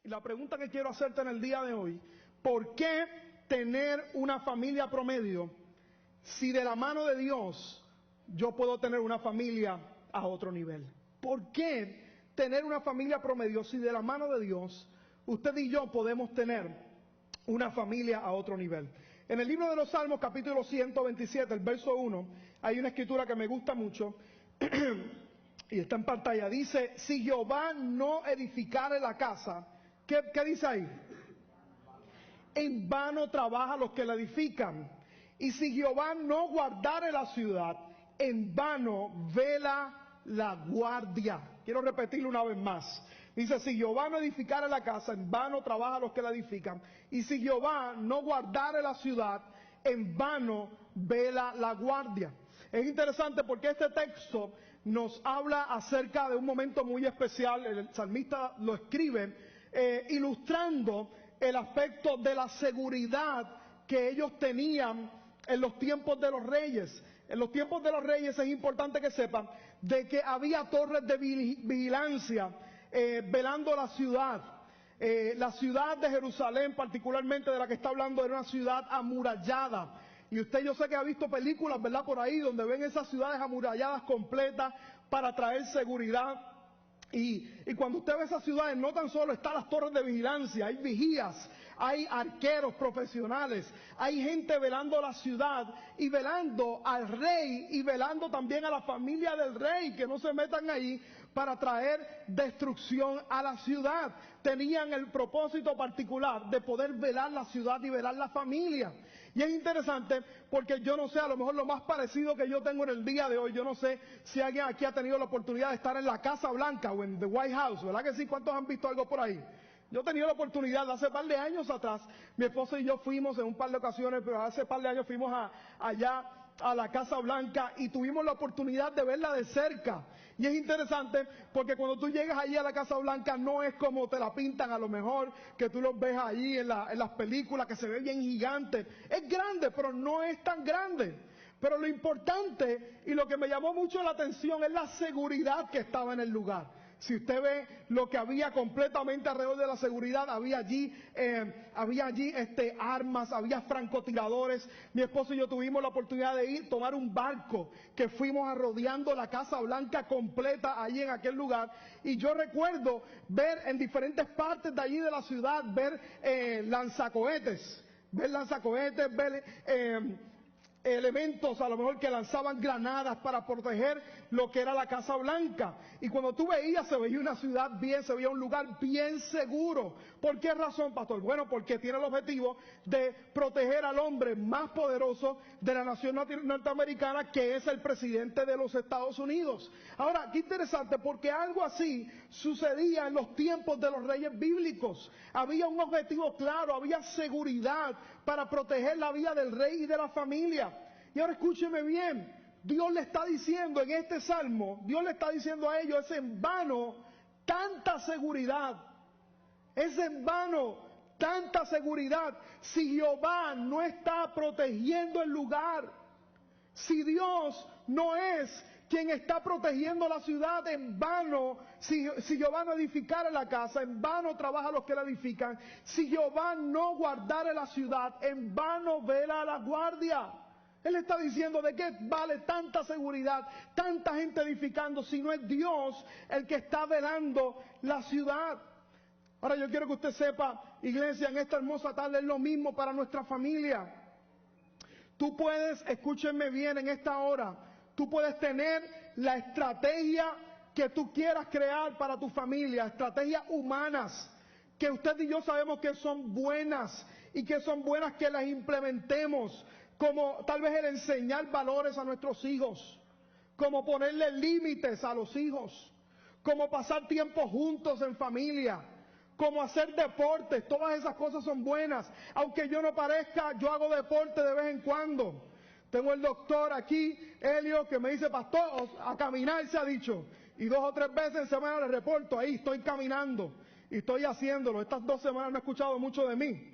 Y la pregunta que quiero hacerte en el día de hoy, ¿por qué tener una familia promedio si de la mano de Dios yo puedo tener una familia a otro nivel? ¿Por qué tener una familia promedio si de la mano de Dios usted y yo podemos tener una familia a otro nivel? En el libro de los Salmos, capítulo 127, el verso 1, hay una escritura que me gusta mucho y está en pantalla. Dice, si Jehová no edificare la casa, ¿qué dice ahí? En vano trabaja los que la edifican. Y si Jehová no guardare la ciudad, en vano vela la guardia. Quiero repetirlo una vez más. Dice, si Jehová no edificare la casa, en vano trabaja los que la edifican. Y si Jehová no guardare la ciudad, en vano vela la guardia. Es interesante porque este texto nos habla acerca de un momento muy especial. El salmista lo escribe ilustrando el aspecto de la seguridad que ellos tenían en los tiempos de los reyes. En los tiempos de los reyes es importante que sepan de que había torres de vigilancia velando la ciudad. La ciudad de Jerusalén, particularmente de la que está hablando, era una ciudad amurallada. Y usted, yo sé que ha visto películas, ¿verdad?, por ahí, donde ven esas ciudades amuralladas completas para traer seguridad. Y cuando usted ve esas ciudades, no tan solo están las torres de vigilancia, hay vigías, hay arqueros profesionales, hay gente velando la ciudad y velando al rey y velando también a la familia del rey, que no se metan ahí para traer destrucción a la ciudad. Tenían el propósito particular de poder velar la ciudad y velar la familia. Y es interesante porque yo no sé, a lo mejor lo más parecido que yo tengo en el día de hoy, yo no sé si alguien aquí ha tenido la oportunidad de estar en la Casa Blanca o en the White House, ¿verdad que sí? ¿Cuántos han visto algo por ahí? Yo he tenido la oportunidad, hace un par de años atrás, mi esposa y yo fuimos en un par de ocasiones, pero hace un par de años fuimos allá a la Casa Blanca y tuvimos la oportunidad de verla de cerca. Y es interesante porque cuando tú llegas allí a la Casa Blanca no es como te la pintan a lo mejor, que tú los ves allí en las películas, que se ve bien gigante. Es grande, pero no es tan grande. Pero lo importante y lo que me llamó mucho la atención es la seguridad que estaba en el lugar. Si usted ve lo que había completamente alrededor de la seguridad, había allí armas, había francotiradores. Mi esposo y yo tuvimos la oportunidad de tomar un barco que fuimos rodeando la Casa Blanca completa allí en aquel lugar. Y yo recuerdo ver en diferentes partes de allí de la ciudad, ver lanzacohetes, ver elementos a lo mejor que lanzaban granadas para proteger lo que era la Casa Blanca. Y cuando tú veías, se veía una ciudad bien, se veía un lugar bien seguro. ¿Por qué razón, pastor? Bueno, porque tiene el objetivo de proteger al hombre más poderoso de la nación norteamericana, que es el presidente de los Estados Unidos. Ahora, qué interesante, porque algo así sucedía en los tiempos de los reyes bíblicos. Había un objetivo claro, había seguridad para proteger la vida del rey y de la familia. Y ahora escúcheme bien, Dios le está diciendo en este salmo, Dios le está diciendo a ellos, es en vano tanta seguridad, es en vano tanta seguridad si Jehová no está protegiendo el lugar, si Dios no es quien está protegiendo la ciudad, en vano, si Jehová no edificare la casa, en vano trabaja los que la edifican, si Jehová no guardare la ciudad, en vano vela la guardia. Él está diciendo, ¿de qué vale tanta seguridad, tanta gente edificando, si no es Dios el que está velando la ciudad? Ahora yo quiero que usted sepa, iglesia, en esta hermosa tarde es lo mismo para nuestra familia. Tú puedes, escúchenme bien en esta hora, tú puedes tener la estrategia que tú quieras crear para tu familia, estrategias humanas, que usted y yo sabemos que son buenas y que son buenas que las implementemos, como tal vez el enseñar valores a nuestros hijos, como ponerle límites a los hijos, como pasar tiempo juntos en familia, como hacer deportes. Todas esas cosas son buenas. Aunque yo no parezca, yo hago deporte de vez en cuando. Tengo el doctor aquí, Helio, que me dice, pastor, a caminar se ha dicho. Y 2 o 3 veces en semana le reporto, ahí estoy caminando y estoy haciéndolo. Estas 2 semanas no he escuchado mucho de mí.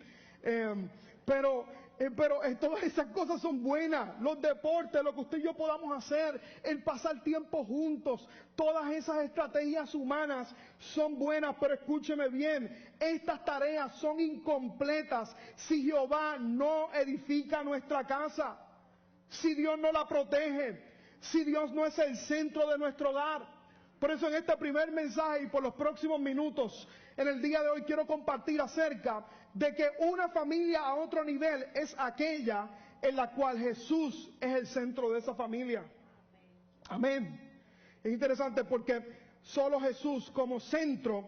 Pero Pero todas esas cosas son buenas, los deportes, lo que usted y yo podamos hacer, el pasar tiempo juntos, todas esas estrategias humanas son buenas, pero escúcheme bien, estas tareas son incompletas si Jehová no edifica nuestra casa, si Dios no la protege, si Dios no es el centro de nuestro hogar. Por eso en este primer mensaje y por los próximos minutos, en el día de hoy quiero compartir acerca de que una familia a otro nivel es aquella en la cual Jesús es el centro de esa familia. Amén. Es interesante porque solo Jesús como centro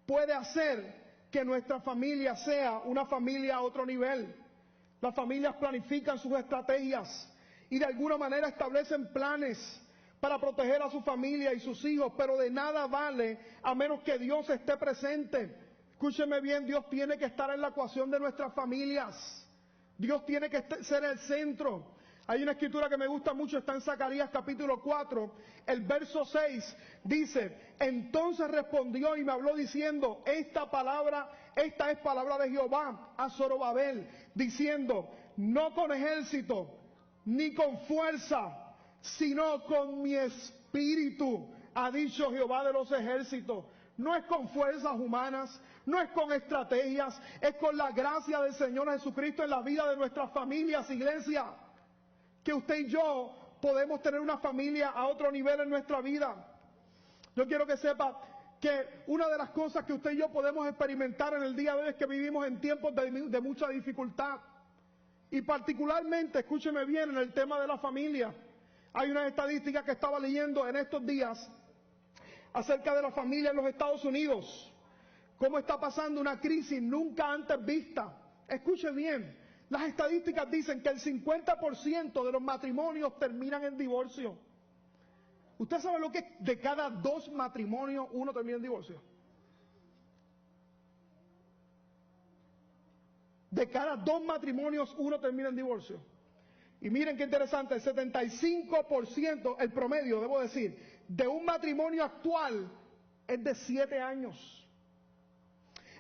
puede hacer que nuestra familia sea una familia a otro nivel. Las familias planifican sus estrategias y de alguna manera establecen planes para proteger a su familia y sus hijos, pero de nada vale a menos que Dios esté presente. Escúcheme bien, Dios tiene que estar en la ecuación de nuestras familias. Dios tiene que ser el centro. Hay una escritura que me gusta mucho, está en Zacarías capítulo 4, el verso 6, dice, entonces respondió y me habló diciendo, esta es palabra de Jehová a Zorobabel, diciendo, no con ejército, ni con fuerza, sino con mi espíritu, ha dicho Jehová de los ejércitos. No es con fuerzas humanas, no es con estrategias, es con la gracia del Señor Jesucristo en la vida de nuestras familias, iglesia, que usted y yo podemos tener una familia a otro nivel en nuestra vida. Yo quiero que sepa que una de las cosas que usted y yo podemos experimentar en el día de hoy es que vivimos en tiempos de mucha dificultad. Y particularmente, escúcheme bien, en el tema de la familia. Hay una estadística que estaba leyendo en estos días acerca de la familia en los Estados Unidos. Cómo está pasando una crisis nunca antes vista. Escuche bien, las estadísticas dicen que el 50% de los matrimonios terminan en divorcio. ¿Usted sabe lo que es de cada 2 matrimonios uno termina en divorcio? De cada 2 matrimonios uno termina en divorcio. Y miren qué interesante, el 75%, el promedio, debo decir, de un matrimonio actual es de 7 años.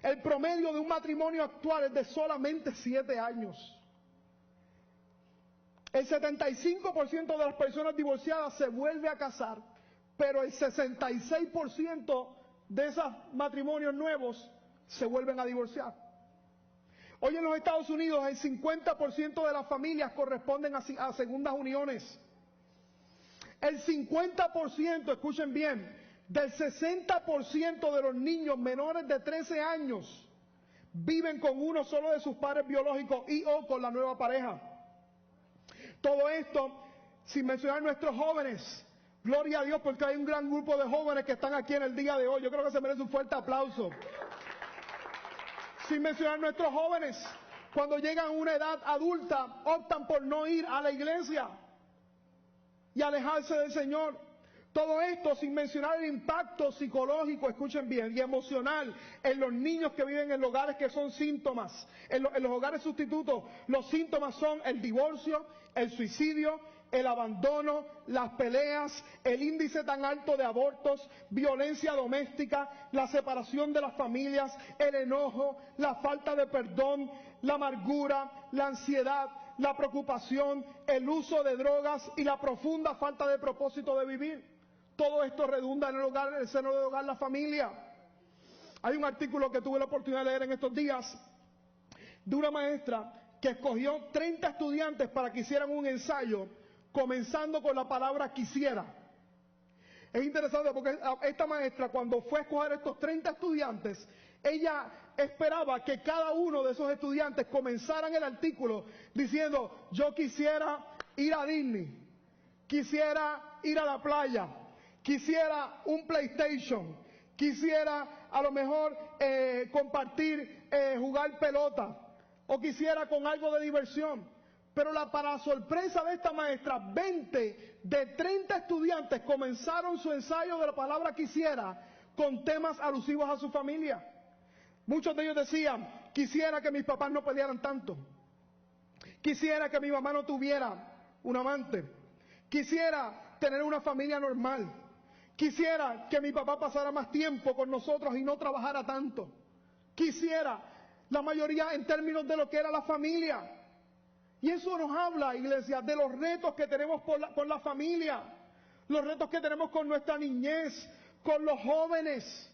El promedio de un matrimonio actual es de solamente 7 años. El 75% de las personas divorciadas se vuelve a casar, pero el 66% de esos matrimonios nuevos se vuelven a divorciar. Hoy en los Estados Unidos el 50% de las familias corresponden a segundas uniones. El 50%, escuchen bien, del 60% de los niños menores de 13 años viven con uno solo de sus padres biológicos y o con la nueva pareja. Todo esto sin mencionar nuestros jóvenes. Gloria a Dios porque hay un gran grupo de jóvenes que están aquí en el día de hoy. Yo creo que se merece un fuerte aplauso. Sin mencionar nuestros jóvenes, cuando llegan a una edad adulta, optan por no ir a la iglesia y alejarse del Señor. Todo esto sin mencionar el impacto psicológico, escuchen bien, y emocional en los niños que viven en hogares que son síntomas. En los hogares sustitutos, los síntomas son el divorcio, el suicidio, el abandono, las peleas, el índice tan alto de abortos, violencia doméstica, la separación de las familias, el enojo, la falta de perdón, la amargura, la ansiedad, la preocupación, el uso de drogas y la profunda falta de propósito de vivir. Todo esto redunda en el hogar, en el seno del hogar, la familia. Hay un artículo que tuve la oportunidad de leer en estos días de una maestra que escogió 30 estudiantes para que hicieran un ensayo comenzando con la palabra quisiera. Es interesante porque esta maestra, cuando fue a escoger estos 30 estudiantes, ella esperaba que cada uno de esos estudiantes comenzaran el artículo diciendo: yo quisiera ir a Disney, quisiera ir a la playa, quisiera un PlayStation, quisiera a lo mejor compartir, jugar pelota, o quisiera con algo de diversión. Pero para sorpresa de esta maestra, 20 de 30 estudiantes comenzaron su ensayo de la palabra quisiera con temas alusivos a su familia. Muchos de ellos decían: quisiera que mis papás no pelearan tanto, quisiera que mi mamá no tuviera un amante, quisiera tener una familia normal, quisiera que mi papá pasara más tiempo con nosotros y no trabajara tanto, quisiera, la mayoría en términos de lo que era la familia. Y eso nos habla, iglesia, de los retos que tenemos con la familia, los retos que tenemos con nuestra niñez, con los jóvenes,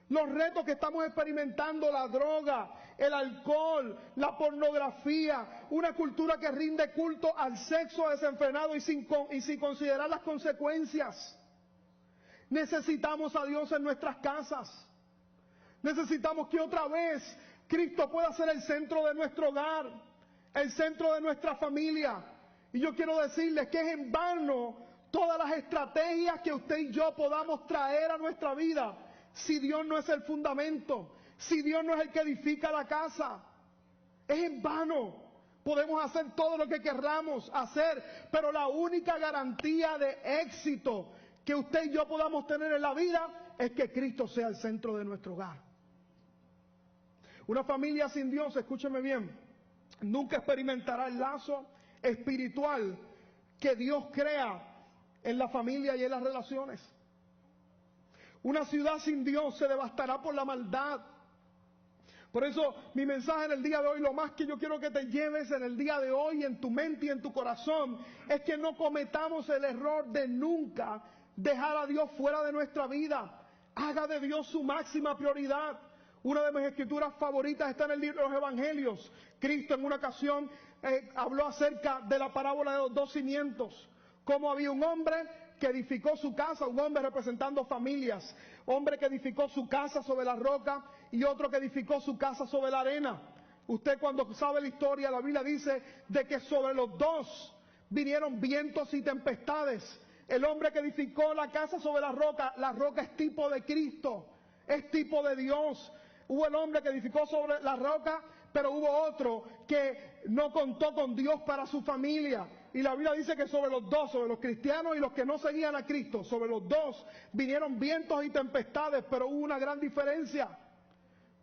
los retos que estamos experimentando, la droga, el alcohol, la pornografía, una cultura que rinde culto al sexo desenfrenado y sin considerar las consecuencias. Necesitamos a Dios en nuestras casas. Necesitamos que otra vez Cristo pueda ser el centro de nuestro hogar, el centro de nuestra familia. Y yo quiero decirles que es en vano todas las estrategias que usted y yo podamos traer a nuestra vida si Dios no es el fundamento, si Dios no es el que edifica la casa. Es en vano. Podemos hacer todo lo que querramos hacer, pero la única garantía de éxito que usted y yo podamos tener en la vida es que Cristo sea el centro de nuestro hogar. Una familia sin Dios, escúcheme bien, nunca experimentará el lazo espiritual que Dios crea en la familia y en las relaciones. Una ciudad sin Dios se devastará por la maldad. Por eso mi mensaje en el día de hoy, lo más que yo quiero que te lleves en el día de hoy, en tu mente y en tu corazón, es que no cometamos el error de nunca dejar a Dios fuera de nuestra vida. Haga de Dios su máxima prioridad. Una de mis escrituras favoritas está en el libro de los Evangelios. Cristo en una ocasión habló acerca de la parábola de los dos cimientos. Cómo había un hombre que edificó su casa, un hombre representando familias, hombre que edificó su casa sobre la roca y otro que edificó su casa sobre la arena. Usted cuando sabe la historia, la Biblia dice de que sobre los dos vinieron vientos y tempestades. El hombre que edificó la casa sobre la roca es tipo de Cristo, es tipo de Dios. Hubo el hombre que edificó sobre la roca, pero hubo otro que no contó con Dios para su familia. Y la Biblia dice que sobre los dos, sobre los cristianos y los que no seguían a Cristo, sobre los dos vinieron vientos y tempestades, pero hubo una gran diferencia.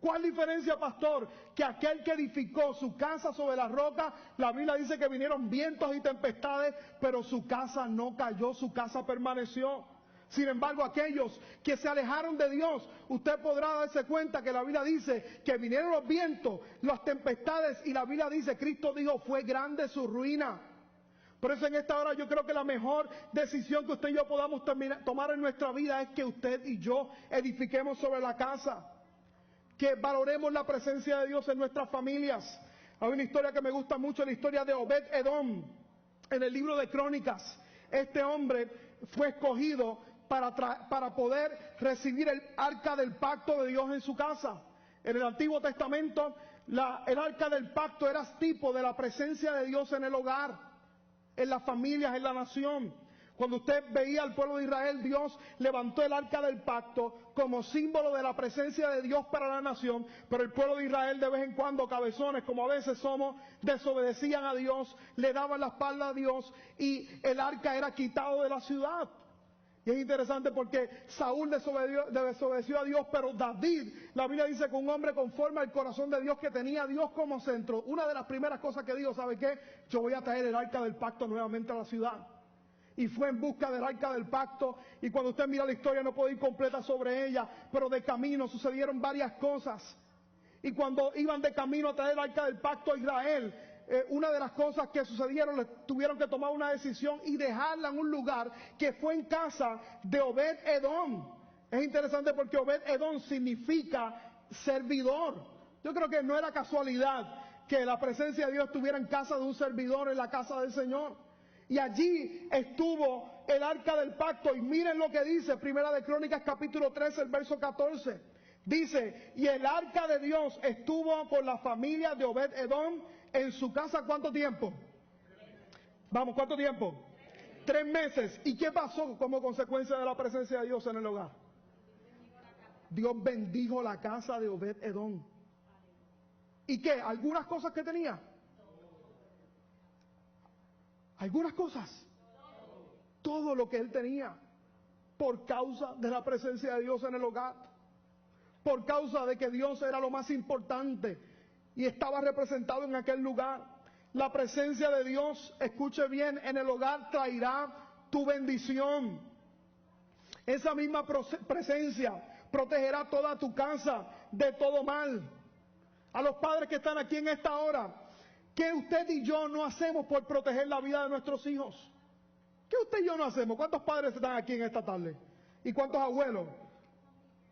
¿Cuál diferencia, pastor? Que aquel que edificó su casa sobre la roca, la Biblia dice que vinieron vientos y tempestades, pero su casa no cayó, su casa permaneció. Sin embargo, aquellos que se alejaron de Dios, usted podrá darse cuenta que la Biblia dice que vinieron los vientos, las tempestades, y la Biblia dice, Cristo dijo, fue grande su ruina. Por eso en esta hora yo creo que la mejor decisión que usted y yo podamos tomar en nuestra vida es que usted y yo edifiquemos sobre la casa, que valoremos la presencia de Dios en nuestras familias. Hay una historia que me gusta mucho, la historia de Obed-Edom, en el libro de Crónicas. Este hombre fue escogido para poder recibir el arca del pacto de Dios en su casa. En el Antiguo Testamento, el arca del pacto era tipo de la presencia de Dios en el hogar, en las familias, en la nación. Cuando usted veía al pueblo de Israel, Dios levantó el arca del pacto como símbolo de la presencia de Dios para la nación, pero el pueblo de Israel de vez en cuando, cabezones como a veces somos, desobedecían a Dios, le daban la espalda a Dios y el arca era quitado de la ciudad. Y es interesante porque Saúl desobedeció a Dios, pero David, la Biblia dice que un hombre conforme al corazón de Dios, que tenía a Dios como centro, una de las primeras cosas que dijo, ¿sabe qué? Yo voy a traer el arca del pacto nuevamente a la ciudad. Y fue en busca del arca del pacto, y cuando usted mira la historia no puedo ir completa sobre ella, pero de camino sucedieron varias cosas. Y cuando iban de camino a traer el arca del pacto a Israel, una de las cosas que sucedieron, tuvieron que tomar una decisión y dejarla en un lugar que fue en casa de Obed-Edom. Es interesante porque Obed-Edom significa servidor. Yo creo que no era casualidad que la presencia de Dios estuviera en casa de un servidor, en la casa del Señor. Y allí estuvo el arca del pacto. Y miren lo que dice Primera de Crónicas capítulo 13, el verso 14. Dice, y el arca de Dios estuvo con la familia de Obed-Edom en su casa, ¿cuánto tiempo? Vamos, ¿cuánto tiempo? 3 meses. ¿Y qué pasó como consecuencia de la presencia de Dios en el hogar? Dios bendijo la casa de Obed-Edom. ¿Y qué? ¿Algunas cosas que tenía? Algunas cosas. Todo lo que él tenía. Por causa de la presencia de Dios en el hogar. Por causa de que Dios era lo más importante y estaba representado en aquel lugar. La presencia de Dios, escuche bien, en el hogar traerá tu bendición. Esa misma presencia protegerá toda tu casa de todo mal. A los padres que están aquí en esta hora, ¿Qué usted y yo no hacemos por proteger la vida de nuestros hijos? ¿Qué usted y yo no hacemos? ¿Cuántos padres están aquí en esta tarde? ¿Y cuántos abuelos?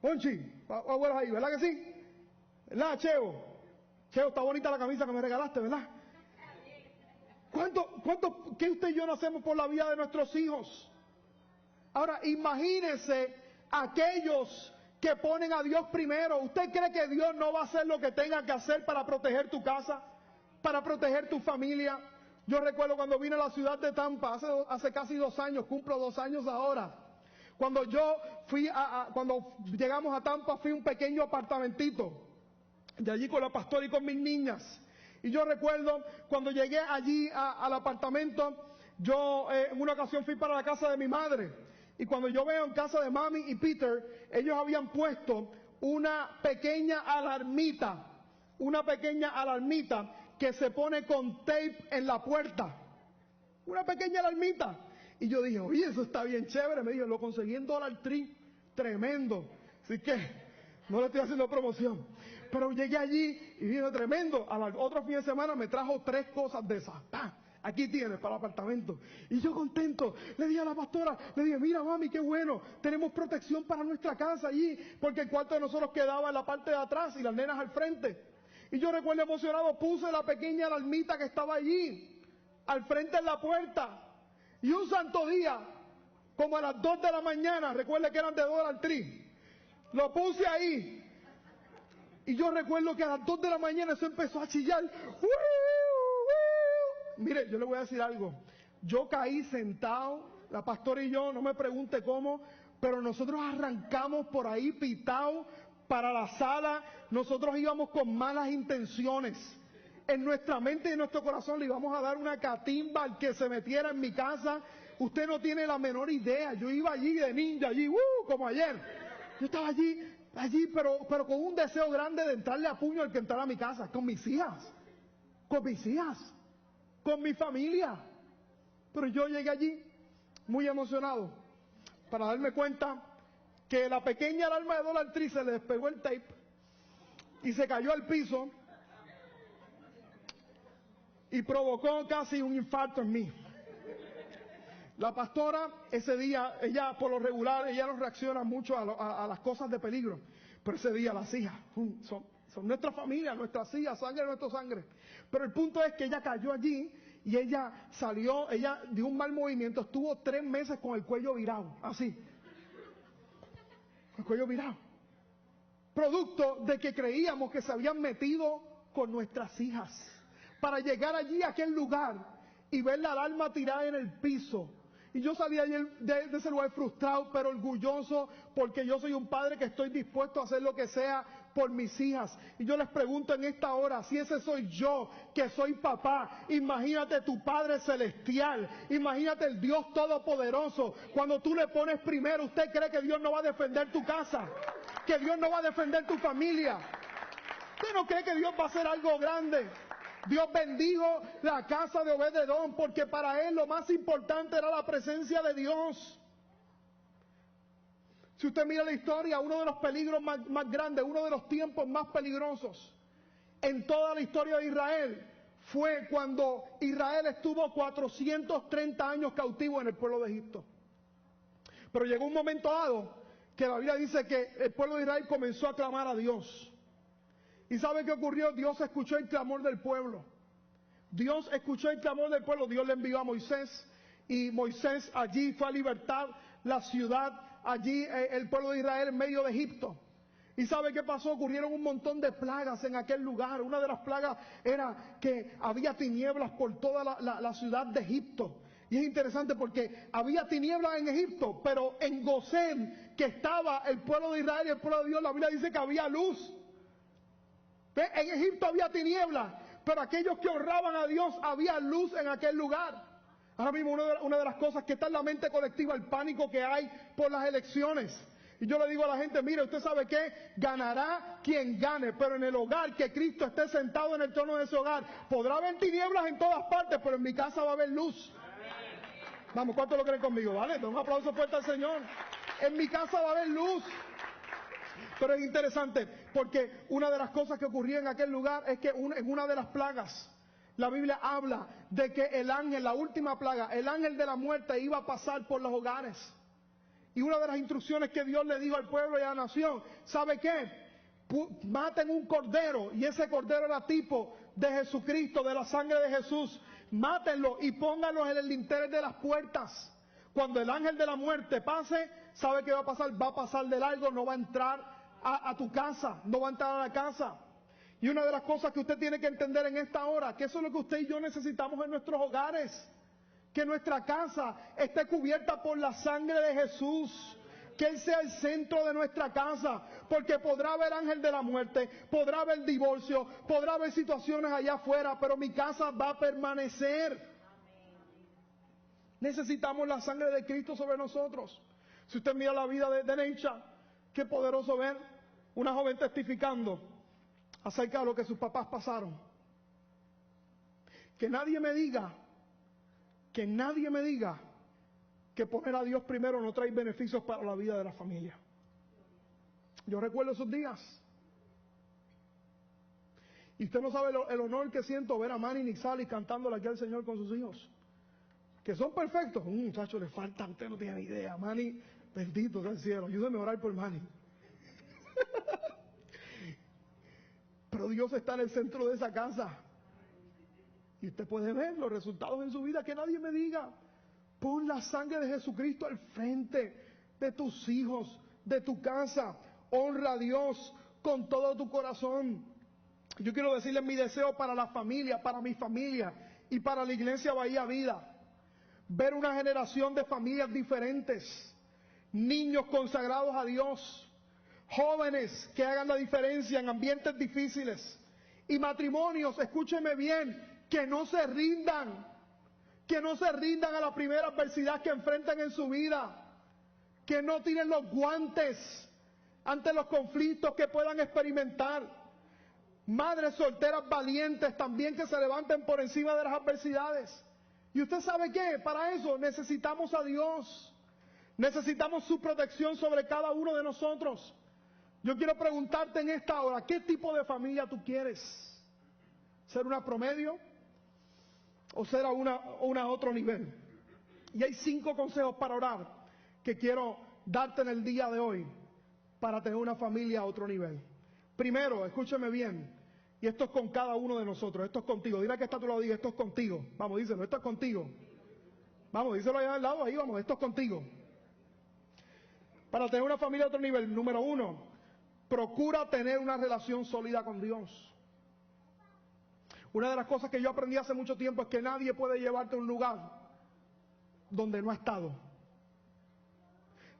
Ponchi, abuelos ahí, ¿verdad que sí? ¿Verdad, Cheo? Cheo, está bonita la camisa que me regalaste, ¿verdad? ¿Qué usted y yo no hacemos por la vida de nuestros hijos? Ahora, imagínese aquellos que ponen a Dios primero. ¿Usted cree que Dios no va a hacer lo que tenga que hacer para proteger tu casa? Para proteger tu familia. Yo recuerdo cuando vine a la ciudad de Tampa, hace casi 2 años, cumplo 2 años ahora. Cuando cuando llegamos a Tampa, fui a un pequeño apartamentito, de allí con la pastora y con mis niñas. Y yo recuerdo cuando llegué allí al apartamento, yo en una ocasión fui para la casa de mi madre. Y cuando yo veo en casa de Mami y Peter, ellos habían puesto una pequeña alarmita que se pone con tape en la puerta. Una pequeña alarmita. Y yo dije, oye, eso está bien chévere. Me dijo, lo conseguí en Dollar Tree. Tremendo. Así que no le estoy haciendo promoción. Pero llegué allí y vino tremendo. Al otro fin de semana me trajo 3 cosas de esas. ¡Pam! Aquí tienes para el apartamento. Y yo contento, le dije a la pastora, le dije, mira mami, qué bueno, tenemos protección para nuestra casa allí, porque el cuarto de nosotros quedaba en la parte de atrás y las nenas al frente. Y yo recuerdo emocionado, puse la pequeña alarmita que estaba allí, al frente en la puerta. Y un santo día, como a las 2 de la mañana, recuerde que eran de Dollar Tree, lo puse ahí. Y yo recuerdo que a las 2 de la mañana eso empezó a chillar. Mire, yo le voy a decir algo. Yo caí sentado, la pastora y yo, no me pregunte cómo, pero nosotros arrancamos por ahí pitado para la sala. Nosotros íbamos con malas intenciones. En nuestra mente y en nuestro corazón le íbamos a dar una catimba al que se metiera en mi casa. Usted no tiene la menor idea. Yo iba allí de ninja, allí, como ayer. Yo estaba allí, pero con un deseo grande de entrarle a puño al que entrara a mi casa, con mis hijas, con mi familia. Pero yo llegué allí muy emocionado para darme cuenta que la pequeña alarma de Dollar Tree se le despegó el tape y se cayó al piso y provocó casi un infarto en mí. La pastora ese día, ella por lo regular, ella no reacciona mucho a las cosas de peligro, pero ese día las hijas son nuestra familia, nuestras hijas, sangre de nuestra sangre. Pero el punto es que ella cayó allí y ella salió, ella dio un mal movimiento, estuvo 3 meses con el cuello virado, así, el cuello virado, producto de que creíamos que se habían metido con nuestras hijas, para llegar allí a aquel lugar y ver la alarma tirada en el piso. Y yo salí de ese lugar frustrado, pero orgulloso, porque yo soy un padre que estoy dispuesto a hacer lo que sea por mis hijas. Y yo les pregunto en esta hora, si ese soy yo, que soy papá, imagínate tu Padre Celestial, imagínate el Dios Todopoderoso. Cuando tú le pones primero, ¿usted cree que Dios no va a defender tu casa? ¿Que Dios no va a defender tu familia? ¿Usted no cree que Dios va a hacer algo grande? Dios bendijo la casa de Obed-Edom porque para él lo más importante era la presencia de Dios. Si usted mira la historia, uno de los peligros más grandes, uno de los tiempos más peligrosos en toda la historia de Israel fue cuando Israel estuvo 430 años cautivo en el pueblo de Egipto. Pero llegó un momento dado que la Biblia dice que el pueblo de Israel comenzó a clamar a Dios. ¿Y sabe qué ocurrió? Dios escuchó el clamor del pueblo. Dios escuchó el clamor del pueblo. Dios le envió a Moisés y Moisés allí fue a libertar la ciudad, allí el pueblo de Israel en medio de Egipto. ¿Y sabe qué pasó? Ocurrieron un montón de plagas en aquel lugar. Una de las plagas era que había tinieblas por toda la ciudad de Egipto. Y es interesante porque había tinieblas en Egipto, pero en Gosén, que estaba el pueblo de Israel y el pueblo de Dios, la Biblia dice que había luz. En Egipto había tinieblas, pero aquellos que honraban a Dios, había luz en aquel lugar. Ahora mismo una de las cosas que está en la mente colectiva, el pánico que hay por las elecciones. Y yo le digo a la gente, mire, usted sabe qué, ganará quien gane, pero en el hogar que Cristo esté sentado en el trono de ese hogar, podrá haber tinieblas en todas partes, pero en mi casa va a haber luz. Vamos, ¿cuántos lo creen conmigo? ¿Vale? Un aplauso fuerte al Señor. En mi casa va a haber luz. Pero es interesante porque una de las cosas que ocurría en aquel lugar es que en una de las plagas la Biblia habla de que el ángel, la última plaga, el ángel de la muerte iba a pasar por los hogares. Y una de las instrucciones que Dios le dijo al pueblo y a la nación, ¿sabe qué? Maten un cordero, y ese cordero era tipo de Jesucristo, de la sangre de Jesús. Mátenlo y pónganlo en el lintel de las puertas. Cuando el ángel de la muerte pase, ¿sabe qué va a pasar? Va a pasar de largo, no va a entrar a tu casa, no va a entrar a la casa. Y una de las cosas que usted tiene que entender en esta hora, que eso es lo que usted y yo necesitamos en nuestros hogares. Que nuestra casa esté cubierta por la sangre de Jesús. Que Él sea el centro de nuestra casa. Porque podrá haber ángel de la muerte, podrá haber divorcio, podrá haber situaciones allá afuera, pero mi casa va a permanecer. Necesitamos la sangre de Cristo sobre nosotros. Si usted mira la vida de Neisha, qué poderoso ver una joven testificando acerca de lo que sus papás pasaron. Que nadie me diga que poner a Dios primero no trae beneficios para la vida de la familia. Yo recuerdo esos días. Y usted no sabe el honor que siento ver a Manny Nixali cantándole aquí al Señor con sus hijos. Que son perfectos. Un muchacho le falta, usted no tiene idea. Manny, bendito sea el cielo. Ayúdeme a orar por Manny. Pero Dios está en el centro de esa casa. Y usted puede ver los resultados en su vida. Que nadie me diga, pon la sangre de Jesucristo al frente de tus hijos, de tu casa. Honra a Dios con todo tu corazón. Yo quiero decirles mi deseo para la familia, para mi familia y para la iglesia Bahía Vida. Ver una generación de familias diferentes, niños consagrados a Dios, jóvenes que hagan la diferencia en ambientes difíciles y matrimonios, escúcheme bien, que no se rindan a la primera adversidad que enfrentan en su vida, que no tiren los guantes ante los conflictos que puedan experimentar. Madres solteras valientes también que se levanten por encima de las adversidades. Y usted sabe qué, para eso necesitamos a Dios, necesitamos su protección sobre cada uno de nosotros. Yo quiero preguntarte en esta hora, ¿qué tipo de familia tú quieres? ¿Ser una promedio o ser a otro nivel? Y hay 5 consejos para orar que quiero darte en el día de hoy para tener una familia a otro nivel. Primero, escúcheme bien, y esto es con cada uno de nosotros, esto es contigo. Dile que está a tu lado, diga, esto es contigo. Vamos, díselo, esto es contigo. Vamos, díselo allá al lado, ahí vamos, esto es contigo. Para tener una familia a otro nivel, número 1, procura tener una relación sólida con Dios. Una de las cosas que yo aprendí hace mucho tiempo es que nadie puede llevarte a un lugar donde no ha estado.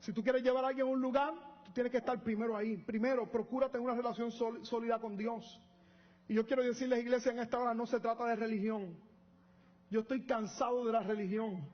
Si tú quieres llevar a alguien a un lugar, tú tienes que estar primero ahí. Primero, procura tener una relación sólida con Dios. Y yo quiero decirles, iglesia, en esta hora no se trata de religión. Yo estoy cansado de la religión.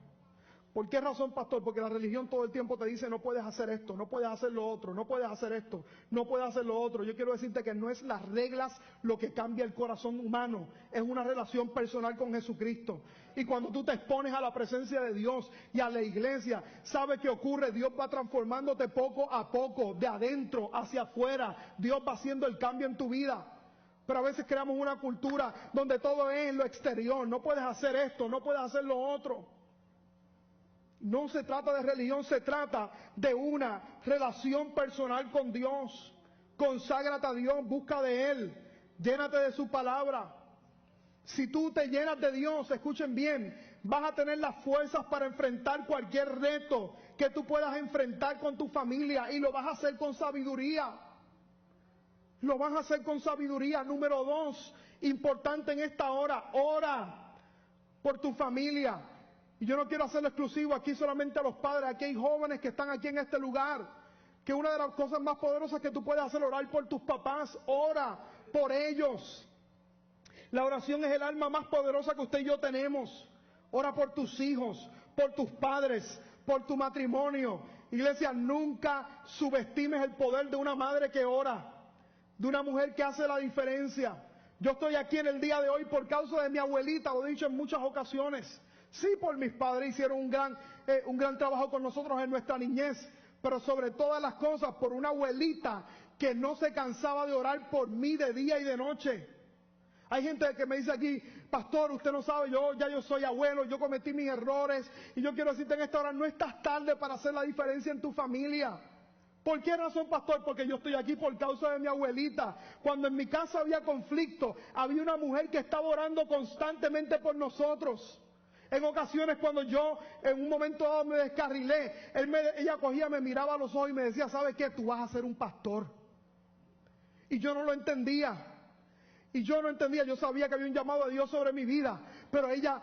¿Por qué razón, pastor? Porque la religión todo el tiempo te dice no puedes hacer esto, no puedes hacer lo otro, no puedes hacer esto, no puedes hacer lo otro. Yo quiero decirte que no es las reglas lo que cambia el corazón humano, es una relación personal con Jesucristo. Y cuando tú te expones a la presencia de Dios y a la iglesia, ¿sabe qué ocurre? Dios va transformándote poco a poco, de adentro hacia afuera. Dios va haciendo el cambio en tu vida. Pero a veces creamos una cultura donde todo es lo exterior. No puedes hacer esto, no puedes hacer lo otro. No se trata de religión, se trata de una relación personal con Dios. Conságrate a Dios, busca de Él, llénate de su palabra. Si tú te llenas de Dios, escuchen bien, vas a tener las fuerzas para enfrentar cualquier reto que tú puedas enfrentar con tu familia y lo vas a hacer con sabiduría. Lo vas a hacer con sabiduría. Número 2, importante en esta hora, ora por tu familia. Y yo no quiero hacerlo exclusivo aquí solamente a los padres, aquí hay jóvenes que están aquí en este lugar, que una de las cosas más poderosas que tú puedes hacer es orar por tus papás. Ora por ellos. La oración es el arma más poderosa que usted y yo tenemos. Ora por tus hijos, por tus padres, por tu matrimonio. Iglesia, nunca subestimes el poder de una madre que ora, de una mujer que hace la diferencia. Yo estoy aquí en el día de hoy por causa de mi abuelita, lo he dicho en muchas ocasiones. Sí, por mis padres hicieron un gran trabajo con nosotros en nuestra niñez, pero sobre todas las cosas por una abuelita que no se cansaba de orar por mí de día y de noche. Hay gente que me dice aquí, pastor, usted no sabe, yo soy abuelo, yo cometí mis errores, y yo quiero decirte en esta hora, no estás tarde para hacer la diferencia en tu familia. ¿Por qué razón, pastor? Porque yo estoy aquí por causa de mi abuelita. Cuando en mi casa había conflicto, había una mujer que estaba orando constantemente por nosotros. En ocasiones cuando yo en un momento dado me descarrilé, ella cogía, me miraba a los ojos y me decía, ¿sabes qué? Tú vas a ser un pastor. Y yo no lo entendía. Yo sabía que había un llamado de Dios sobre mi vida, pero ella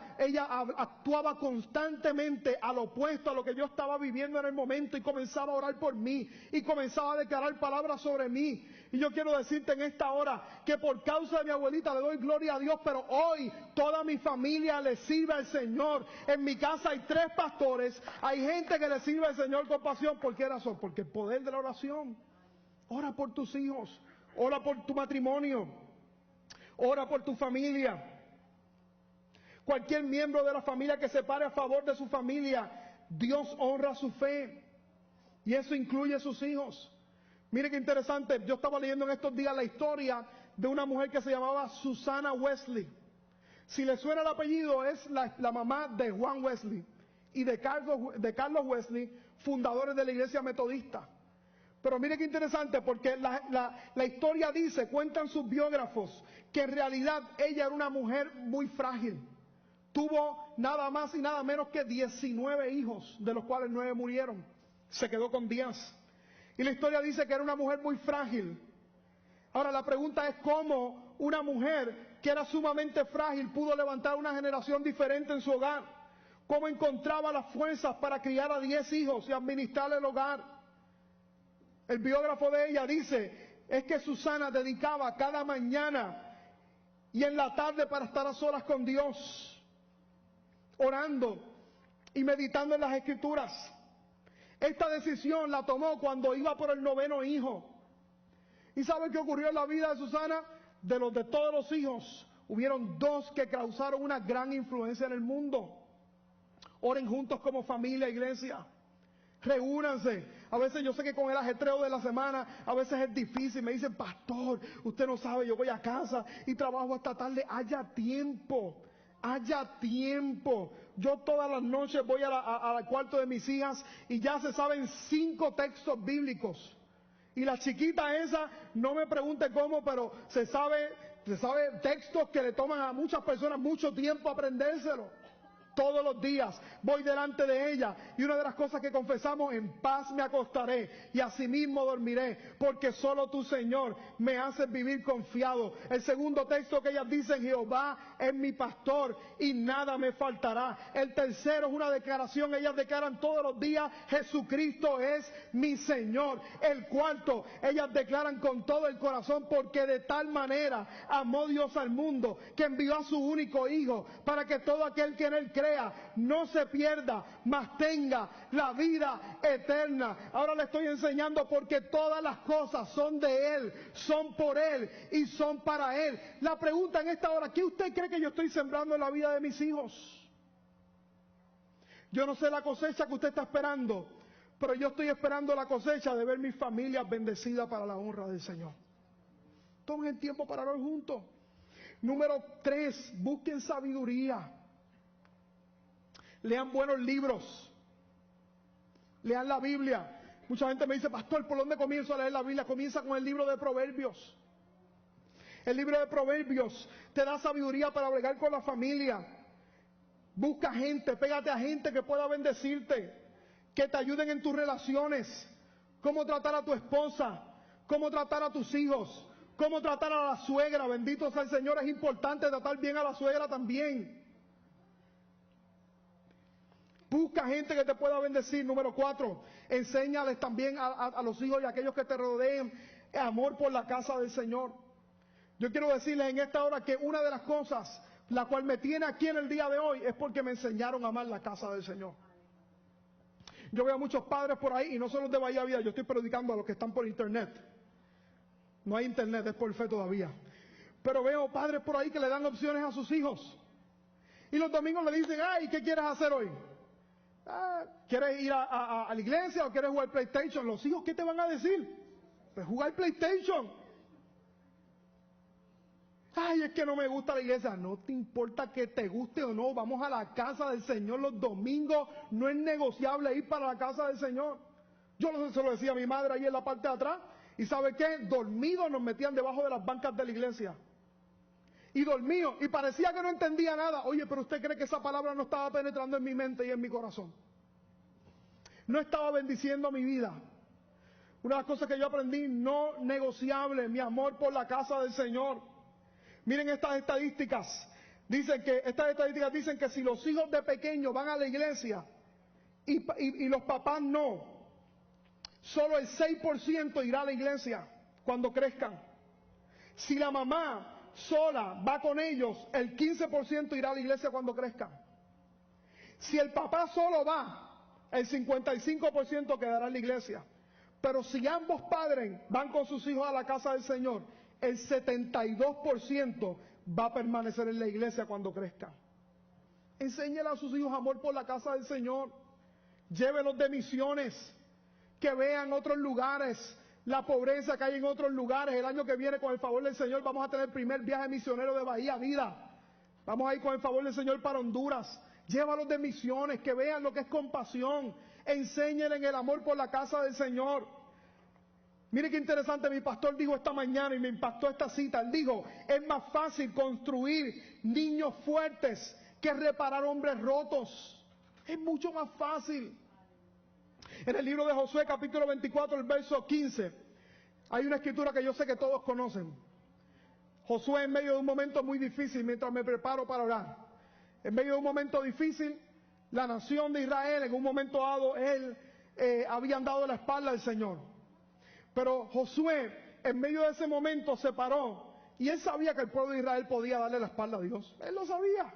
actuaba constantemente al opuesto a lo que yo estaba viviendo en el momento y comenzaba a orar por mí y comenzaba a declarar palabras sobre mí. Y yo quiero decirte en esta hora que por causa de mi abuelita le doy gloria a Dios, pero hoy toda mi familia le sirve al Señor. En mi casa hay 3 pastores, hay gente que le sirve al Señor con pasión. ¿Por qué razón? Porque el poder de la oración. Ora por tus hijos, ora por tu matrimonio. Ora por tu familia. Cualquier miembro de la familia que se pare a favor de su familia, Dios honra su fe. Y eso incluye a sus hijos. Mire qué interesante, yo estaba leyendo en estos días la historia de una mujer que se llamaba Susana Wesley. Si le suena el apellido, es la mamá de Juan Wesley y de Carlos Wesley, fundadores de la iglesia metodista. Pero mire qué interesante, porque la historia dice, cuentan sus biógrafos, que en realidad ella era una mujer muy frágil. Tuvo nada más y nada menos que 19 hijos, de los cuales 9 murieron. Se quedó con 10. Y la historia dice que era una mujer muy frágil. Ahora la pregunta es cómo una mujer que era sumamente frágil pudo levantar una generación diferente en su hogar. Cómo encontraba las fuerzas para criar a 10 hijos y administrar el hogar. El biógrafo de ella dice, es que Susana dedicaba cada mañana y en la tarde para estar a solas con Dios, orando y meditando en las Escrituras. Esta decisión la tomó cuando iba por el 9º hijo. ¿Y sabe qué ocurrió en la vida de Susana? De todos los hijos, hubieron 2 que causaron una gran influencia en el mundo. Oren juntos como familia, iglesia. Reúnanse. A veces yo sé que con el ajetreo de la semana, a veces es difícil. Me dicen, pastor, usted no sabe, yo voy a casa y trabajo hasta tarde. Haya tiempo. Yo todas las noches voy al cuarto de mis hijas y ya se saben 5 textos bíblicos. Y la chiquita esa, no me pregunte cómo, pero se sabe textos que le toman a muchas personas mucho tiempo aprendérselo. Todos los días voy delante de ella y una de las cosas que confesamos, en paz me acostaré y asimismo dormiré, porque solo tu Señor me hace vivir confiado. El segundo texto que ellas dicen, Jehová es mi pastor y nada me faltará. El tercero es una declaración, ellas declaran todos los días, Jesucristo es mi Señor. El cuarto, ellas declaran con todo el corazón, porque de tal manera amó Dios al mundo, que envió a su único Hijo, para que todo aquel que en él crea no se pierda, mas tenga la vida eterna. Ahora le estoy enseñando porque todas las cosas son de Él, son por Él y son para Él. La pregunta en esta hora, ¿qué usted cree que yo estoy sembrando en la vida de mis hijos? Yo no sé la cosecha que usted está esperando, pero yo estoy esperando la cosecha de ver mi familia bendecida para la honra del Señor. Tomen el tiempo para orar juntos. Número 3, busquen sabiduría. Lean buenos libros. Lean la Biblia. Mucha gente me dice, pastor, ¿por dónde comienzo a leer la Biblia? Comienza con el libro de Proverbios. El libro de Proverbios te da sabiduría para bregar con la familia. Busca gente, pégate a gente que pueda bendecirte, que te ayuden en tus relaciones. Cómo tratar a tu esposa, cómo tratar a tus hijos, cómo tratar a la suegra. Bendito sea el Señor, es importante tratar bien a la suegra también. Busca gente que te pueda bendecir. Número 4, enséñales también a los hijos y a aquellos que te rodeen amor por la casa del Señor. Yo quiero decirles en esta hora que una de las cosas la cual me tiene aquí en el día de hoy es porque me enseñaron a amar la casa del Señor. Yo veo a muchos padres por ahí, y no solo de Bahía Vida, yo estoy predicando a los que están por internet. No hay internet, es por fe todavía. Pero veo padres por ahí que le dan opciones a sus hijos. Y los domingos le dicen, ay, ¿qué quieres hacer hoy? ¿Quieres ir a la iglesia o quieres jugar PlayStation? Los hijos, ¿qué te van a decir? Pues jugar PlayStation. Ay, es que no me gusta la iglesia. No te importa que te guste o no. Vamos a la casa del Señor los domingos. No es negociable ir para la casa del Señor. Yo se lo decía a mi madre ahí en la parte de atrás. ¿Y sabe qué? Dormidos nos metían debajo de las bancas de la iglesia. Y dormidos. Y parecía que no entendía nada. Oye, pero usted cree que esa palabra no estaba penetrando en mi mente y en mi corazón. No estaba bendiciendo mi vida. Una de las cosas que yo aprendí, no negociable, mi amor por la casa del Señor. Miren estas estadísticas. Estas estadísticas dicen que si los hijos de pequeños van a la iglesia y los papás no, solo el 6% irá a la iglesia cuando crezcan. Si la mamá sola va con ellos, el 15% irá a la iglesia cuando crezcan. Si el papá solo va, el 55% quedará en la iglesia. Pero si ambos padres van con sus hijos a la casa del Señor, el 72% va a permanecer en la iglesia cuando crezcan. Enséñele a sus hijos amor por la casa del Señor. Llévelos de misiones, que vean otros lugares, la pobreza que hay en otros lugares. El año que viene, con el favor del Señor, vamos a tener el primer viaje misionero de Bahía Vida. Vamos a ir con el favor del Señor para Honduras. Llévalos de misiones, que vean lo que es compasión. Enséñenle el amor por la casa del Señor. Mire qué interesante, mi pastor dijo esta mañana y me impactó esta cita. Él dijo, es más fácil construir niños fuertes que reparar hombres rotos. Es mucho más fácil. En el libro de Josué, capítulo 24, el verso 15, hay una escritura que yo sé que todos conocen. Josué, en medio de un momento muy difícil, mientras me preparo para orar, en medio de un momento difícil, la nación de Israel, en un momento dado, habían dado la espalda al Señor. Pero Josué, en medio de ese momento, se paró y él sabía que el pueblo de Israel podía darle la espalda a Dios. Él lo sabía.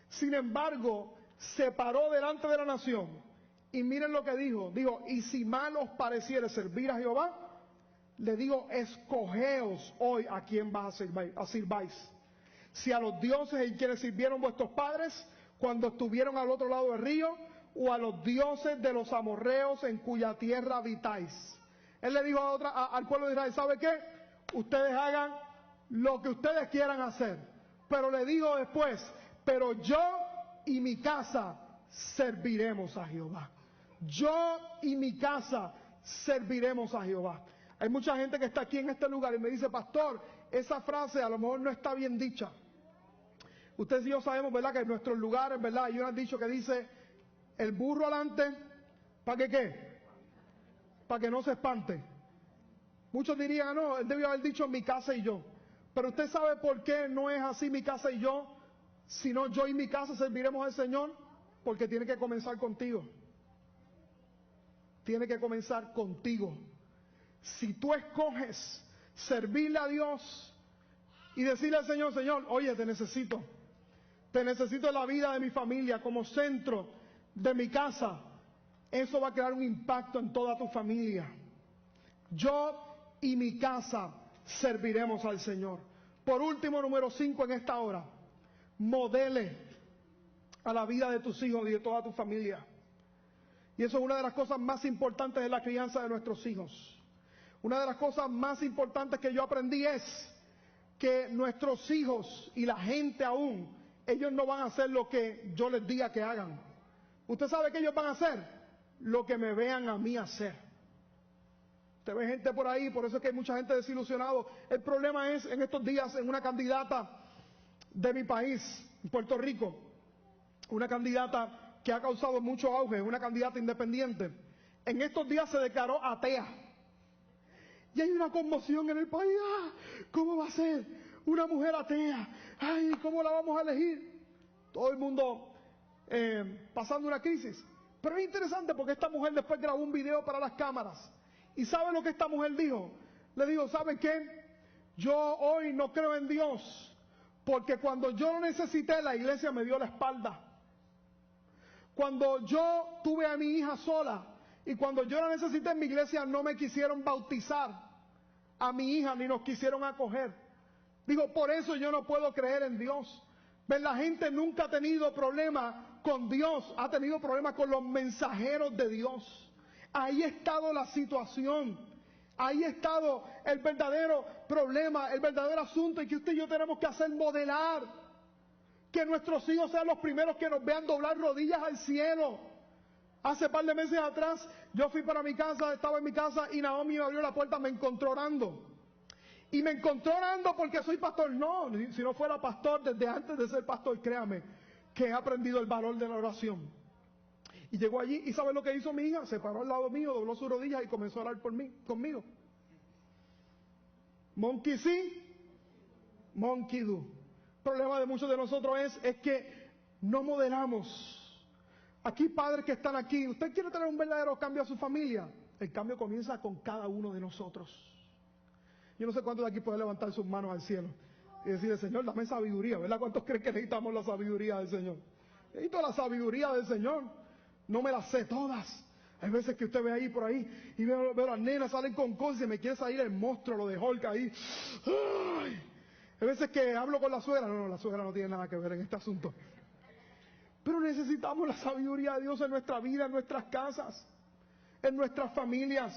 Sin embargo, se paró delante de la nación y miren lo que dijo. Dijo, y si mal os pareciere servir a Jehová, le digo, escogeos hoy a quién vas a sirváis. Si a los dioses en quienes sirvieron vuestros padres cuando estuvieron al otro lado del río, o a los dioses de los amorreos en cuya tierra habitáis. Él le dijo al pueblo de Israel, ¿sabe qué? Ustedes hagan lo que ustedes quieran hacer. Pero le digo después, pero yo y mi casa serviremos a Jehová. Yo y mi casa serviremos a Jehová. Hay mucha gente que está aquí en este lugar y me dice, pastor, esa frase a lo mejor no está bien dicha. Ustedes y yo sabemos, ¿verdad?, que en nuestros lugares, ¿verdad?, hay un dicho que dice, el burro adelante, ¿para que qué? Para que no se espante. Muchos dirían, no, él debió haber dicho mi casa y yo. Pero usted sabe por qué no es así mi casa y yo, sino yo y mi casa serviremos al Señor, porque tiene que comenzar contigo. Tiene que comenzar contigo. Si tú escoges servirle a Dios y decirle al Señor, Señor, oye, te necesito en la vida de mi familia como centro de mi casa, eso va a crear un impacto en toda tu familia. Yo y mi casa serviremos al Señor. Por último, número 5 en esta hora, modele a la vida de tus hijos y de toda tu familia. Y eso es una de las cosas más importantes de la crianza de nuestros hijos. Una de las cosas más importantes que yo aprendí es que nuestros hijos y la gente aún, ellos no van a hacer lo que yo les diga que hagan. ¿Usted sabe qué ellos van a hacer? Lo que me vean a mí hacer. Usted ve gente por ahí, por eso es que hay mucha gente desilusionado. El problema es, en estos días, en una candidata de mi país, Puerto Rico, una candidata que ha causado mucho auge, una candidata independiente, en estos días se declaró atea. Y hay una conmoción en el país. ¡Ah! ¿Cómo va a ser una mujer atea? ¡Ay! ¿Cómo la vamos a elegir? Todo el mundo pasando una crisis. Pero es interesante porque esta mujer después grabó un video para las cámaras. ¿Y sabe lo que esta mujer dijo? Le dijo, ¿sabe qué? Yo hoy no creo en Dios, porque cuando yo lo necesité, la iglesia me dio la espalda. Cuando yo tuve a mi hija sola, y cuando yo la necesité en mi iglesia, no me quisieron bautizar a mi hija, ni nos quisieron acoger. Digo, por eso yo no puedo creer en Dios. ¿Ven? La gente nunca ha tenido problema con Dios, ha tenido problemas con los mensajeros de Dios. Ahí ha estado la situación. Ahí ha estado el verdadero problema, el verdadero asunto, y que usted y yo tenemos que hacer modelar. Que nuestros hijos sean los primeros que nos vean doblar rodillas al cielo. Hace par de meses atrás, yo fui para mi casa, estaba en mi casa y Naomi me abrió la puerta, me encontró orando. Y me encontró orando porque soy pastor. No, si no fuera pastor, desde antes de ser pastor, créame, que he aprendido el valor de la oración. Y llegó allí, ¿y sabe lo que hizo mi hija? Se paró al lado mío, dobló sus rodillas y comenzó a orar por mí, conmigo. Monkey sí, monkey do. El problema de muchos de nosotros es que no modelamos. Aquí, padres que están aquí, ¿usted quiere tener un verdadero cambio a su familia? El cambio comienza con cada uno de nosotros. Yo no sé cuántos de aquí pueden levantar sus manos al cielo y decirle, Señor, dame sabiduría, ¿verdad? ¿Cuántos creen que necesitamos la sabiduría del Señor? Necesito la sabiduría del Señor. No me las sé todas. Hay veces que usted ve ahí por ahí y veo las nenas salen con cosas y me quiere salir el monstruo, lo de Hulk ahí. ¡Ay! Hay veces que hablo con la suegra. No, la suegra no tiene nada que ver en este asunto. Pero necesitamos la sabiduría de Dios en nuestra vida, en nuestras casas, en nuestras familias.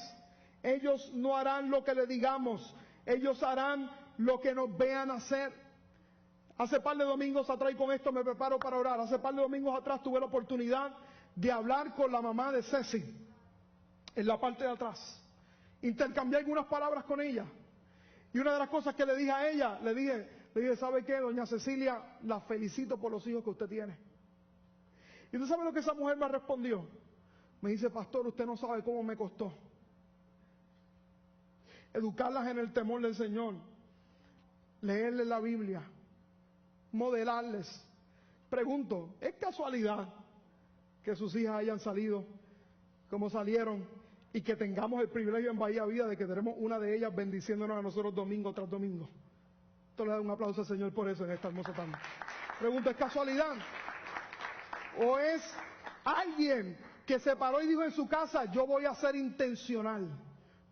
Ellos no harán lo que le digamos, ellos harán lo que nos vean hacer. Hace par de domingos atrás, y con esto me preparo para orar, hace par de domingos atrás tuve la oportunidad de hablar con la mamá de Ceci, en la parte de atrás. Intercambié algunas palabras con ella. Y una de las cosas que le dije a ella, le dije, ¿sabe qué, doña Cecilia? La felicito por los hijos que usted tiene. ¿Y usted sabe lo que esa mujer me respondió? Me dice, pastor, usted no sabe cómo me costó educarlas en el temor del Señor, leerles la Biblia, modelarles. Pregunto, ¿es casualidad que sus hijas hayan salido como salieron y que tengamos el privilegio en Bahía Vida de que tenemos una de ellas bendiciéndonos a nosotros domingo tras domingo? Esto le da un aplauso al Señor por eso en esta hermosa tarde. Pregunto, ¿es casualidad? ¿O es alguien que se paró y dijo en su casa, yo voy a ser intencional?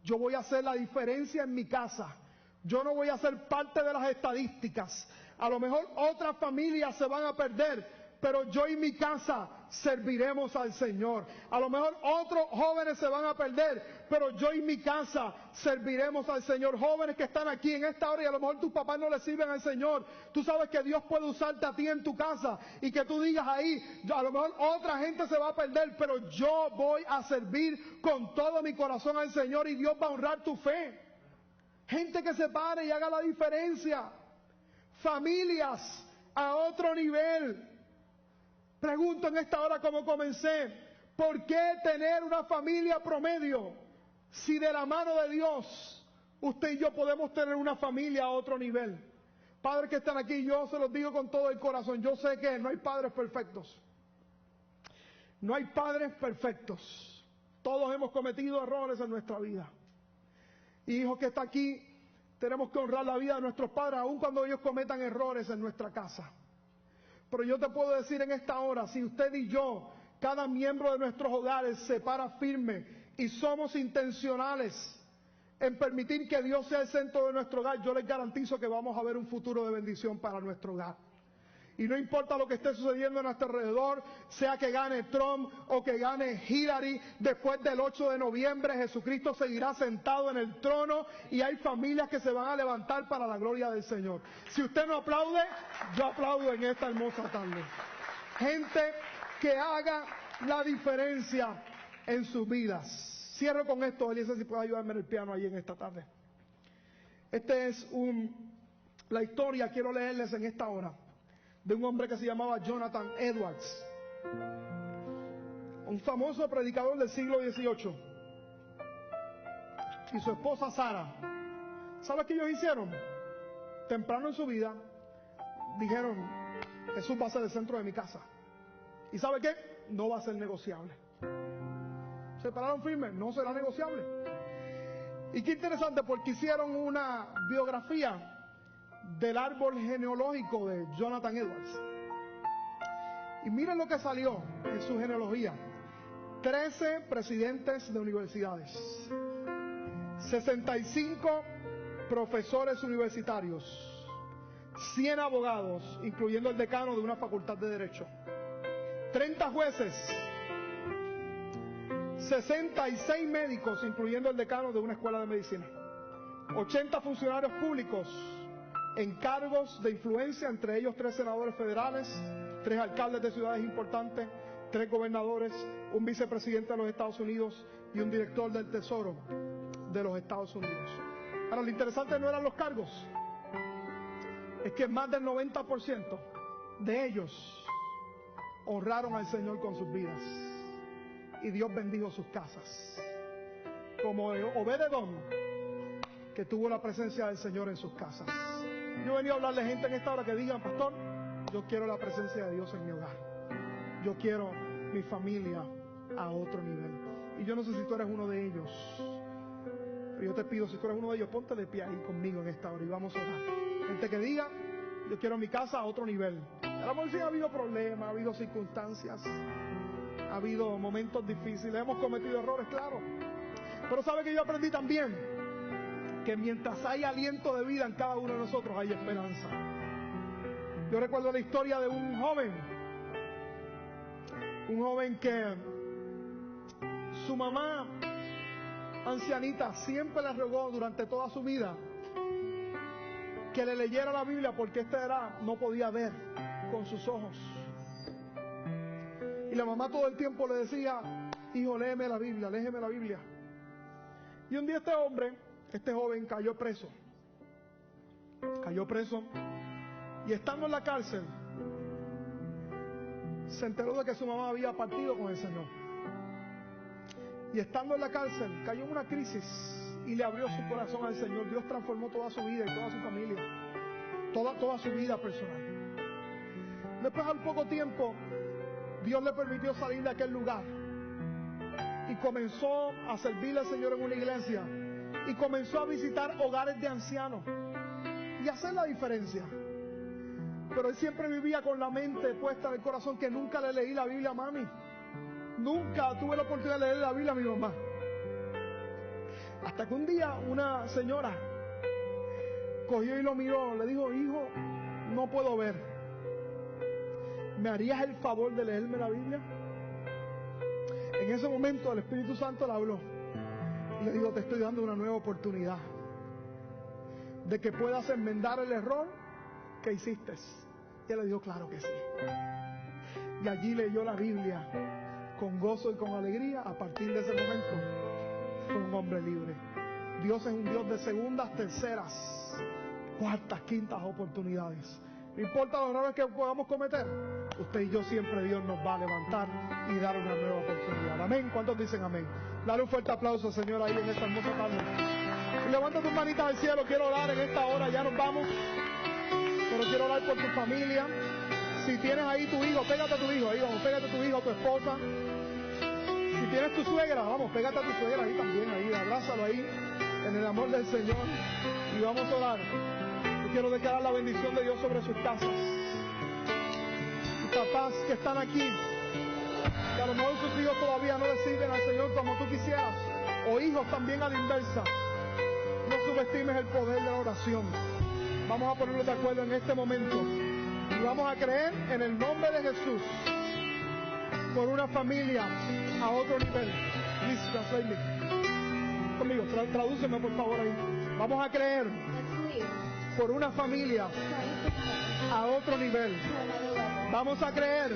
Yo voy a hacer la diferencia en mi casa. Yo no voy a ser parte de las estadísticas. A lo mejor otras familias se van a perder, pero yo y mi casa serviremos al Señor. A lo mejor otros jóvenes se van a perder, pero yo y mi casa serviremos al Señor. Jóvenes que están aquí en esta hora y a lo mejor tus papás no le sirven al Señor. Tú sabes que Dios puede usarte a ti en tu casa y que tú digas ahí, a lo mejor otra gente se va a perder, pero yo voy a servir con todo mi corazón al Señor y Dios va a honrar tu fe. Gente que se pare y haga la diferencia. Familias a otro nivel. Pregunto en esta hora como comencé, ¿por qué tener una familia promedio si de la mano de Dios usted y yo podemos tener una familia a otro nivel? Padres que están aquí, yo se los digo con todo el corazón, yo sé que no hay padres perfectos. No hay padres perfectos. Todos hemos cometido errores en nuestra vida. Hijos que están aquí, tenemos que honrar la vida de nuestros padres, aun cuando ellos cometan errores en nuestra casa. Pero yo te puedo decir en esta hora, si usted y yo, cada miembro de nuestros hogares se para firme y somos intencionales en permitir que Dios sea el centro de nuestro hogar, yo les garantizo que vamos a ver un futuro de bendición para nuestro hogar. Y no importa lo que esté sucediendo a nuestro alrededor, sea que gane Trump o que gane Hillary, después del 8 de noviembre Jesucristo seguirá sentado en el trono y hay familias que se van a levantar para la gloria del Señor. Si usted no aplaude, yo aplaudo en esta hermosa tarde. Gente que haga la diferencia en sus vidas. Cierro con esto, Eliezer, si puede ayudarme en el piano ahí en esta tarde. Este es la historia, quiero leerles en esta hora, de un hombre que se llamaba Jonathan Edwards, un famoso predicador del siglo XVIII, y su esposa Sara. ¿Sabes qué ellos hicieron? Temprano en su vida dijeron, Jesús va a ser el centro de mi casa. ¿Y sabe qué? No va a ser negociable. Se pararon firmes, no será negociable. Y qué interesante, porque hicieron una biografía del árbol genealógico de Jonathan Edwards. Y miren lo que salió en su genealogía: 13 presidentes de universidades, 65 profesores universitarios, 100 abogados, incluyendo el decano de una facultad de Derecho, 30 jueces, 66 médicos, incluyendo el decano de una escuela de medicina, 80 funcionarios públicos en cargos de influencia, entre ellos 3 senadores federales, 3 alcaldes de ciudades importantes, 3 gobernadores, un vicepresidente de los Estados Unidos y un director del Tesoro de los Estados Unidos. Ahora, lo interesante no eran los cargos, es que más del 90% de ellos honraron al Señor con sus vidas y Dios bendijo sus casas, como Obed-Edom, que tuvo la presencia del Señor en sus casas. Yo venía a hablarle a gente en esta hora que digan: pastor, yo quiero la presencia de Dios en mi hogar, yo quiero mi familia a otro nivel. Y yo no sé si tú eres uno de ellos, pero yo te pido, si tú eres uno de ellos, ponte de pie ahí conmigo en esta hora y vamos a orar. Gente que diga: yo quiero mi casa a otro nivel. A lo mejor sí ha habido problemas, ha habido circunstancias, ha habido momentos difíciles, hemos cometido errores, claro, pero sabe que yo aprendí también que mientras hay aliento de vida en cada uno de nosotros, hay esperanza. Yo recuerdo la historia de un joven que su mamá ancianita siempre le rogó durante toda su vida que le leyera la Biblia, porque no podía ver con sus ojos. Y la mamá todo el tiempo le decía: hijo, léeme la Biblia, léeme la Biblia. Y un día este joven cayó preso, y estando en la cárcel se enteró de que su mamá había partido con el Señor. Y estando en la cárcel cayó en una crisis y le abrió su corazón al Señor. Dios transformó toda su vida y toda su familia, toda su vida personal. Después, al poco tiempo, Dios le permitió salir de aquel lugar y comenzó a servirle al Señor en una iglesia, y comenzó a visitar hogares de ancianos y hacer la diferencia. Pero él siempre vivía con la mente puesta en el corazón que nunca le leí la Biblia a mami, nunca tuve la oportunidad de leer la Biblia a mi mamá. Hasta que un día una señora cogió y lo miró, le dijo: hijo, no puedo ver, ¿me harías el favor de leerme la Biblia? En ese momento el Espíritu Santo le habló y le dijo: te estoy dando una nueva oportunidad de que puedas enmendar el error que hiciste. Y él le dijo: claro que sí. Y allí leyó la Biblia con gozo y con alegría. A partir de ese momento fue un hombre libre. Dios es un Dios de segundas, terceras, cuartas, quintas oportunidades. No importa los errores que podamos cometer, usted y yo siempre Dios nos va a levantar y dar una nueva oportunidad. Amén. ¿Cuántos dicen amén? Dale un fuerte aplauso, Señor, ahí en esta hermosa tarde. Y levanta tus manitas al cielo. Quiero orar en esta hora, ya nos vamos, pero quiero orar por tu familia. Si tienes ahí tu hijo, pégate a tu hijo ahí, vamos, pégate a tu hijo, a tu esposa. Si tienes tu suegra, vamos, pégate a tu suegra ahí también, ahí, abrázalo ahí, en el amor del Señor. Y vamos a orar. Yo quiero declarar la bendición de Dios sobre sus casas. Y papás que están aquí, que a lo mejor sus hijos todavía no le sirven al Señor como tú quisieras, o hijos también a la inversa, no subestimes el poder de la oración. Vamos a ponernos de acuerdo en este momento y vamos a creer en el nombre de Jesús por una familia a otro nivel. Please translate me. Conmigo, tradúceme por favor ahí. Vamos a creer por una familia a otro nivel. Vamos a creer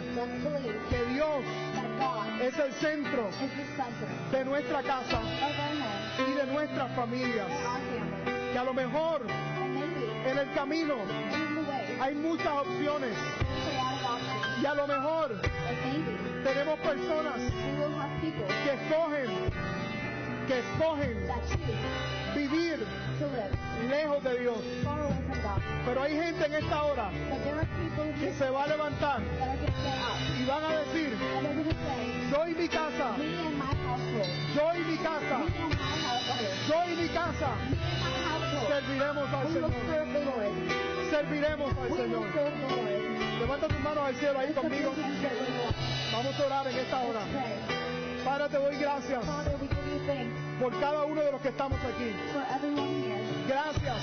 que Dios es el centro de nuestra casa y de nuestras familias. Que a lo mejor en el camino hay muchas opciones y a lo mejor tenemos personas que escogen vivir lejos de Dios. Pero hay gente en esta hora que se va a levantar y van a decir: yo y mi casa, yo y mi casa, yo y mi casa serviremos al Señor. Serviremos al Señor. Levanta tus manos al cielo ahí conmigo. Vamos a orar en esta hora. Padre, te doy gracias por cada uno de los que estamos aquí. Gracias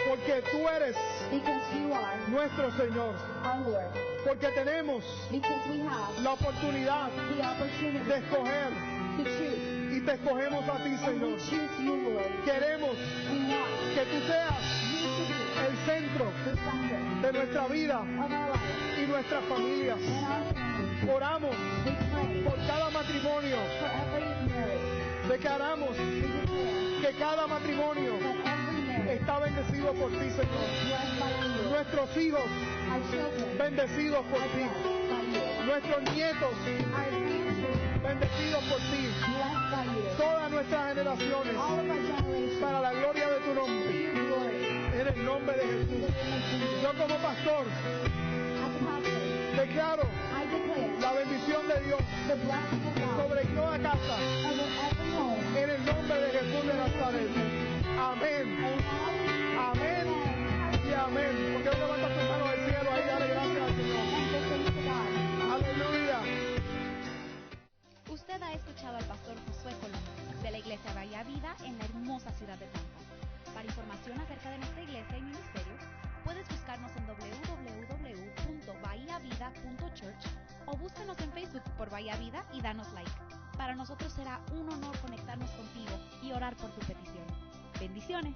por porque tú eres because you are nuestro Señor, our Lord. porque tenemos Because we have la oportunidad the opportunity de escoger to choose. y te escogemos a ti, And Señor. we choose you, Lord. Queremos We want que tú seas you to be el centro the center de nuestra vida of our life y nuestras familias. and our family. Oramos We pray por cada matrimonio, for every marriage. declaramos We declare que cada matrimonio that every marriage está bendecido por ti, Señor. blessed by you. Nuestros hijos Our children bendecidos por are ti. blessed by you. Nuestros nietos Our grandchildren bendecidos por ti. blessed by you. Todas nuestras generaciones All of our generations para la gloria de tu to nombre. your glory. En el nombre de In the Jesús. name of Jesus. Yo como pastor As a pastor, declaro I declare la bendición de Dios the blessing of God sobre toda casa over every home. en el nombre de Jesús de Nazaret. Amén. Amen. Amén y amén. Porque Dios levanta tus manos al cielo ahí, dale gracias al Señor. And give thanks to God. Aleluya. Usted ha escuchado al pastor Josué Colón de la iglesia Bahía Vida en la hermosa ciudad de Tampa. Para información acerca de nuestra iglesia y ministerio, puedes buscarnos en www.bahiavida.church o búscanos en Facebook por Bahía Vida y danos like. Para nosotros será un honor conectarnos contigo y orar por tu petición. Bendiciones.